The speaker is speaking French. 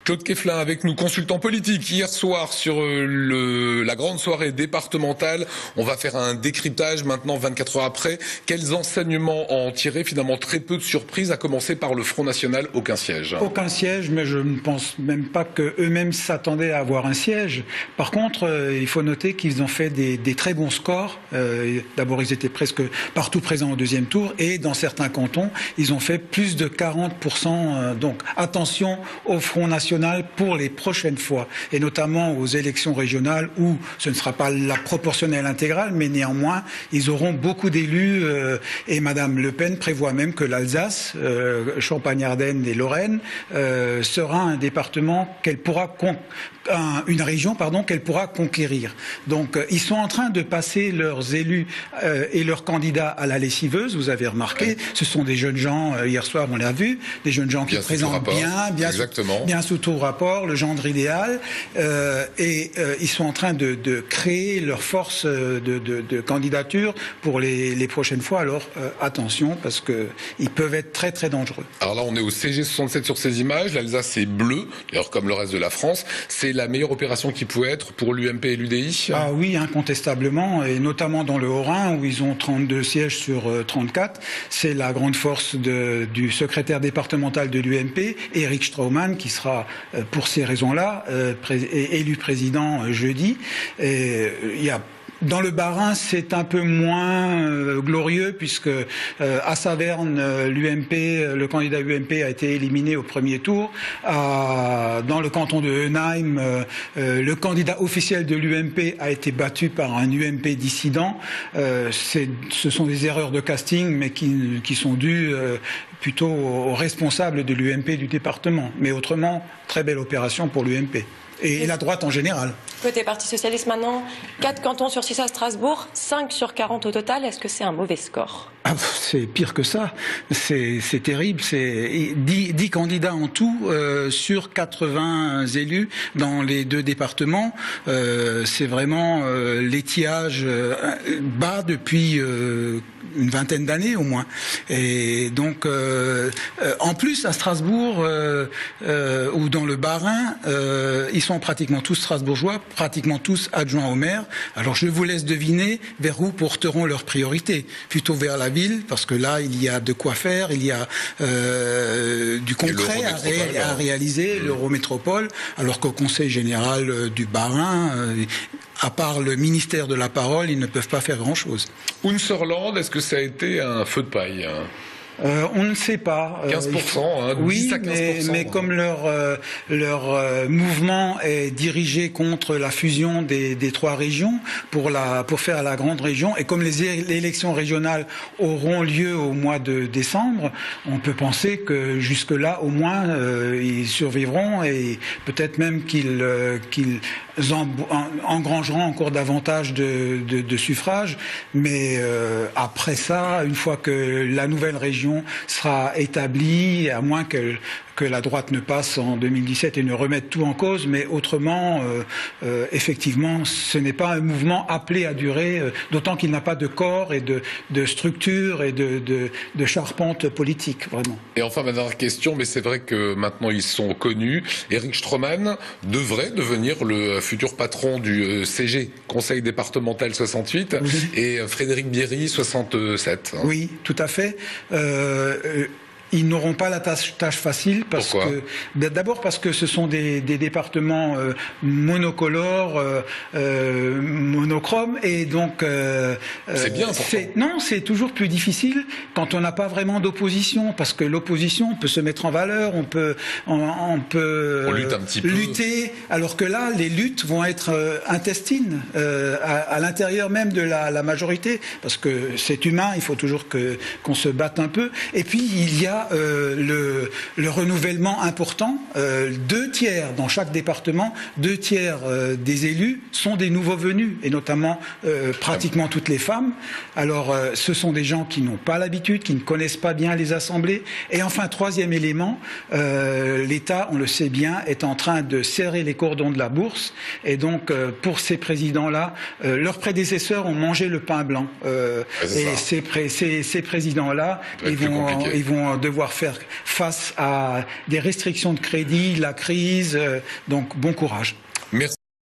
Claude Quefflin avec nous, consultant politique. Hier soir, sur la grande soirée départementale, on va faire un décryptage maintenant, 24 heures après. Quels enseignements en tirer? Finalement, très peu de surprises, à commencer par le Front National. Aucun siège. Aucun siège, mais je ne pense même pas qu'eux-mêmes s'attendaient à avoir un siège. Par contre, il faut noter qu'ils ont fait des très bons scores. D'abord, ils étaient presque partout présents au deuxième tour, et dans certains cantons, ils ont fait plus de 40%. Donc, attention au Front National pour les prochaines fois, et notamment aux élections régionales où ce ne sera pas la proportionnelle intégrale, mais néanmoins, ils auront beaucoup d'élus, et Madame Le Pen prévoit même que l'Alsace, Champagne-Ardenne et Lorraine sera un département qu'elle pourra une région qu'elle pourra conquérir. Donc ils sont en train de passer leurs élus et leurs candidats à la lessiveuse. Vous avez remarqué, ce sont des jeunes gens, hier soir on l'a vu, des jeunes gens qui présentent bien sous tout rapport, le gendre idéal, et ils sont en train de créer leur force de candidature pour les prochaines fois. Alors attention, parce qu'ils peuvent être très très dangereux. Alors là on est au CG67 sur ces images, l'Alsace est bleue, d'ailleurs comme le reste de la France. C'est la meilleure opération qui pouvait être pour l'UMP et l'UDI? Ah oui, incontestablement, et notamment dans le Haut-Rhin où ils ont 32 sièges sur 34. C'est la grande force du secrétaire départemental de l'UMP, Éric Straumann, qui sera pour ces raisons-là élu président jeudi. Et il y a dans le Bas-Rhin, c'est un peu moins glorieux, puisque à Saverne, le candidat UMP a été éliminé au premier tour. Dans le canton de Henheim, le candidat officiel de l'UMP a été battu par un UMP dissident. Ce sont des erreurs de casting, mais qui sont dues plutôt aux responsables de l'UMP du département. Mais autrement, très belle opération pour l'UMP. Et la droite en général. Côté Parti Socialiste maintenant, 4 cantons sur 6 à Strasbourg, 5 sur 40 au total. Est-ce que c'est un mauvais score? C'est pire que ça. C'est terrible. C'est 10 candidats en tout sur 80 élus dans les deux départements. C'est vraiment l'étiage bas depuis une vingtaine d'années au moins. Et donc, en plus, à Strasbourg ou dans le Bas-Rhin, ils sont pratiquement tous strasbourgeois, pratiquement tous adjoints au maire. Alors je vous laisse deviner vers où porteront leurs priorités. Plutôt vers la ville, parce que là, il y a de quoi faire, il y a du concret à réaliser, l'Eurométropole, alors qu'au Conseil général du Bas-Rhin, à part le ministère de la Parole, ils ne peuvent pas faire grand-chose. Unserland, est-ce que ça a été un feu de paille? On ne sait pas. 15%, oui, 10 à 15%. Mais comme leur mouvement est dirigé contre la fusion des 3 régions pour faire la grande région, et comme les élections régionales auront lieu au mois de décembre, on peut penser que jusque-là, au moins, ils survivront, et peut-être même qu'ils engrangeront encore davantage de suffrages. Mais après ça, une fois que la nouvelle région sera établie, à moins que la droite ne passe en 2017 et ne remette tout en cause, mais autrement, effectivement, ce n'est pas un mouvement appelé à durer, d'autant qu'il n'a pas de corps et de structure et de charpente politique, vraiment. Et enfin, ma dernière question, mais c'est vrai que maintenant ils sont connus, Éric Straumann devrait devenir le futur patron du CG, Conseil départemental 68, et Frédéric Bierry, 67. Hein. Oui, tout à fait. Ils n'auront pas la tâche facile, d'abord parce que ce sont des départements monocolores, monochromes, et donc c'est bien. Non, c'est toujours plus difficile quand on n'a pas vraiment d'opposition, parce que l'opposition peut se mettre en valeur, on peut lutte un petit peu. Lutter, alors que là, les luttes vont être intestines à l'intérieur même de la majorité, parce que c'est humain, il faut toujours qu'on se batte un peu. Et puis il y a le renouvellement important. 2 tiers dans chaque département, 2 tiers des élus sont des nouveaux venus, et notamment pratiquement toutes les femmes. Alors ce sont des gens qui n'ont pas l'habitude, qui ne connaissent pas bien les assemblées. Et enfin, 3e élément, l'État, on le sait bien, est en train de serrer les cordons de la bourse, et donc pour ces présidents-là, leurs prédécesseurs ont mangé le pain blanc, et ces présidents-là, ils vont devoir faire face à des restrictions de crédit, la crise. Donc bon courage.